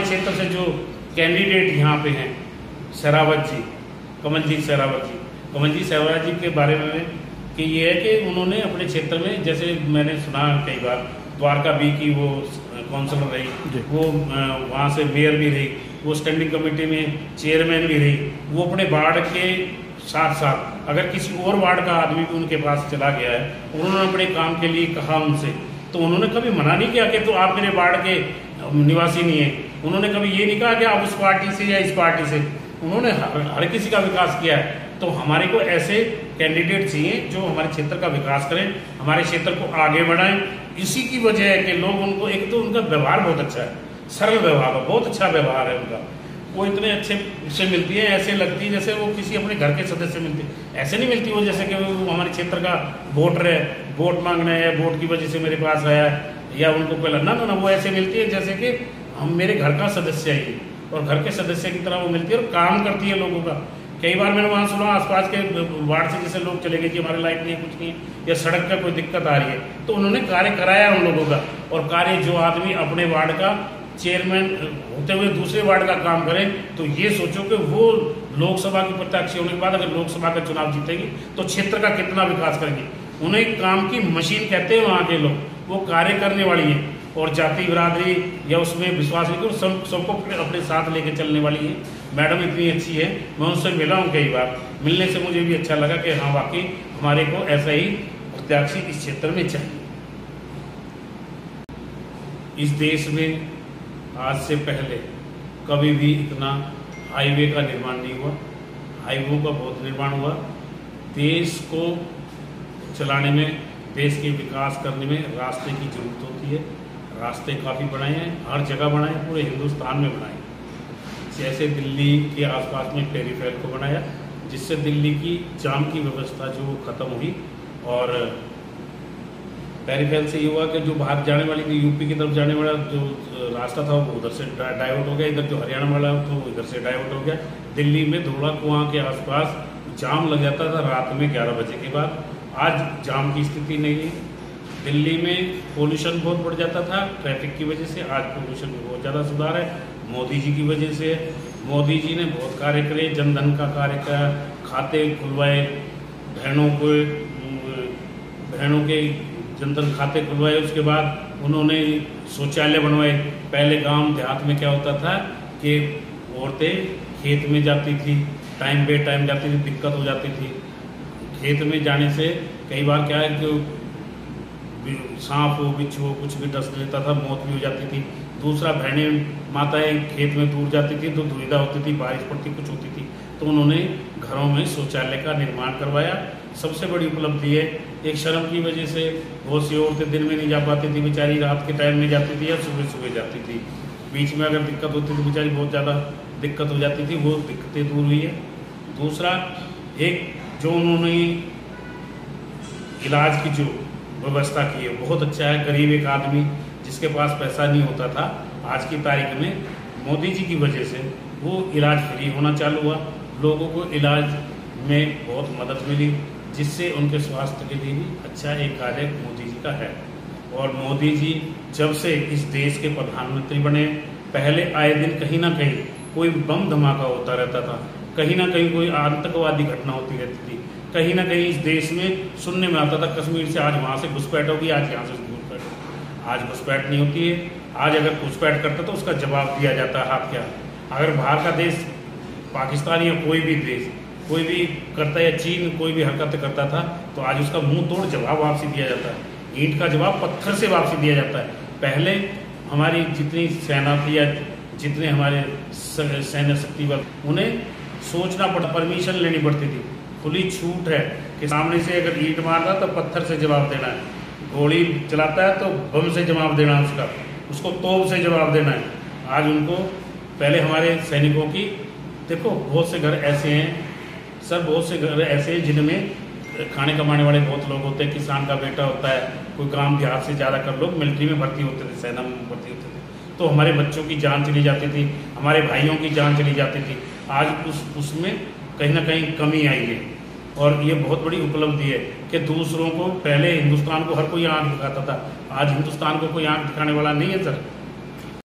क्षेत्र से जो कैंडिडेट यहाँ पे हैं, शेरावत जी, कमलजीत शेरावत जी के बारे में कि ये है कि उन्होंने अपने क्षेत्र में, जैसे मैंने सुना कई बार, द्वारका बी की वो काउंसलर रही, वो वहाँ से मेयर भी रही, वो स्टैंडिंग कमेटी में चेयरमैन भी रही। वो अपने वार्ड के साथ साथ अगर किसी और वार्ड का आदमी भी उनके पास चला गया है, उन्होंने अपने काम के लिए कहा उनसे, तो उन्होंने कभी मना नहीं किया कि तो आप मेरे वार्ड के निवासी नहीं है। उन्होंने कभी ये नहीं कहा कि आप उस पार्टी से या इस पार्टी से। उन्होंने हर किसी का विकास किया है। तो हमारे को ऐसे कैंडिडेट चाहिए जो हमारे क्षेत्र का विकास करें, हमारे क्षेत्र को आगे बढ़ाएं। इसी की वजह है कि लोग उनको, एक तो उनका व्यवहार बहुत अच्छा है, सरल व्यवहार है, बहुत अच्छा व्यवहार है उनका। वो इतने अच्छे से मिलती है, ऐसे लगती है जैसे वो किसी अपने घर के सदस्य मिलती है। ऐसे नहीं मिलती वो जैसे कि वो हमारे क्षेत्र का वोटर है, वोट मांगना है, वोट की वजह से मेरे पास आया या उनको पहला ना, वो ऐसे मिलती है जैसे कि हम मेरे घर का सदस्य है और घर के सदस्य की तरह वो मिलती है और काम करती है लोगों का। कई बार मैंने वहाँ सुना आसपास के वार्ड से जैसे लोग चले गए कि हमारे लाइट नहीं है, कुछ नहीं है, या सड़क का कोई दिक्कत आ रही है, तो उन्होंने कार्य कराया उन लोगों का। और कार्य जो आदमी अपने वार्ड का चेयरमैन होते हुए दूसरे वार्ड का काम करे, तो ये सोचो कि वो लोकसभा की प्रत्याशी होने के बाद अगर लोकसभा का चुनाव जीतेगी तो क्षेत्र का कितना विकास करेंगे। उन्हें काम की मशीन कहते हैं वहाँ के लोग, वो कार्य करने वाली है और जाति बिरादरी या उसमें विश्वास नहीं, सबको अपने साथ लेके चलने वाली है। मैडम इतनी अच्छी है, मैं उनसे मिला हूँ कई बार, मिलने से मुझे भी अच्छा लगा कि हाँ वाकई हमारे को ऐसा ही प्रत्याशी इस क्षेत्र में चाहिए। इस देश में आज से पहले कभी भी इतना हाईवे का निर्माण नहीं हुआ। हाईवे का बहुत निर्माण हुआ। देश को चलाने में, देश के विकास करने में रास्ते की जरूरत होती है। रास्ते काफ़ी बनाए हैं, हर जगह बनाए हैं, पूरे हिंदुस्तान में बनाए। जैसे दिल्ली के आसपास में पेरीफेर को बनाया, जिससे दिल्ली की जाम की व्यवस्था जो खत्म हुई, और पेरीफेर से ये हुआ कि जो बाहर जाने वाली थी, यूपी की तरफ जाने वाला जो रास्ता था वो उधर से डाइवर्ट हो गया, इधर जो हरियाणा वाला तो वो इधर से डाइवर्ट हो गया। दिल्ली में धोला कुआं के आसपास जाम लग जाता था रात में 11 बजे के बाद। आज जाम की स्थिति नहीं है। दिल्ली में पोल्यूशन बहुत बढ़ जाता था ट्रैफिक की वजह से, आज पोल्यूशन में बहुत ज़्यादा सुधार है, मोदी जी की वजह से। मोदी जी ने बहुत कार्य करे, जनधन का कार्य किया, खाते खुलवाए, बहनों के जनधन खाते खुलवाए। उसके बाद उन्होंने शौचालय बनवाए। पहले गांव देहात में क्या होता था कि औरतें खेत में जाती थी, टाइम बे टाइम जाती थी, दिक्कत हो जाती थी। खेत में जाने से कई बार क्या है कि सांप हो, बिच्छू हो, कुछ भी डस लेता था, मौत भी हो जाती थी। दूसरा, बहनें माताएं खेत में दूर जाती थी तो दुविधा होती थी, बारिश पड़ती, कुछ होती थी, तो उन्होंने घरों में शौचालय का निर्माण करवाया। सबसे बड़ी उपलब्धि है। एक शर्म की वजह से बहुत सी औरतें दिन में नहीं जा पाती थी, बेचारी रात के टाइम में जाती थी या सुबह सुबह जाती थी। बीच में अगर दिक्कत होती थी, बेचारी बहुत ज़्यादा दिक्कत हो जाती थी, वो दिक्कतें दूर हुई है। दूसरा, एक जो उन्होंने इलाज की जो व्यवस्था की है बहुत अच्छा है। गरीब एक आदमी जिसके पास पैसा नहीं होता था, आज की तारीख में मोदी जी की वजह से वो इलाज फ्री होना चालू हुआ। लोगों को इलाज में बहुत मदद मिली, जिससे उनके स्वास्थ्य के लिए भी अच्छा एक कार्य मोदी जी का है। और मोदी जी जब से इस देश के प्रधानमंत्री बने, पहले आए दिन कहीं ना कहीं कोई बम धमाका होता रहता था, कहीं ना कहीं कोई आतंकवादी घटना होती रहती थी, कहीं ना कहीं इस देश में सुनने में आता था कश्मीर से आज वहाँ से घुसपैठ होगी, आज यहाँ से घुसपैठ होगी। आज घुसपैठ नहीं होती है। आज अगर घुसपैठ करता तो उसका जवाब दिया जाता है हाथ क्या। अगर बाहर का देश, पाकिस्तान या कोई भी देश कोई भी करता है, या चीन कोई भी हरकत करता था, तो आज उसका मुंह तोड़ जवाब वापसी दिया जाता है। ईंट का जवाब पत्थर से वापसी दिया जाता है। पहले हमारी जितनी सेना थी या जितने हमारे सैन्य शक्ति बल, उन्हें सोचना पड़ता, परमिशन लेनी पड़ती थी। खुली छूट है कि सामने से अगर ईंट मार रहा तो पत्थर से जवाब देना है, गोली चलाता है तो बम से जवाब देना है, उसको तोप से जवाब देना है। आज उनको, पहले हमारे सैनिकों की, देखो बहुत से घर ऐसे हैं सर, बहुत से घर ऐसे हैं जिनमें खाने कमाने वाले बहुत लोग होते हैं, किसान का बेटा होता है, कोई काम देहात से ज़्यादातर लोग मिलिट्री में भर्ती होते थे, सेना में भर्ती होते थे, तो हमारे बच्चों की जान चली जाती थी, हमारे भाइयों की जान चली जाती थी। आज उसमें कहीं ना कहीं कमी आई है, और ये बहुत बड़ी उपलब्धि है कि दूसरों को, पहले हिंदुस्तान को हर कोई आंख दिखाता था, आज हिंदुस्तान को कोई आंख दिखाने वाला नहीं है सर।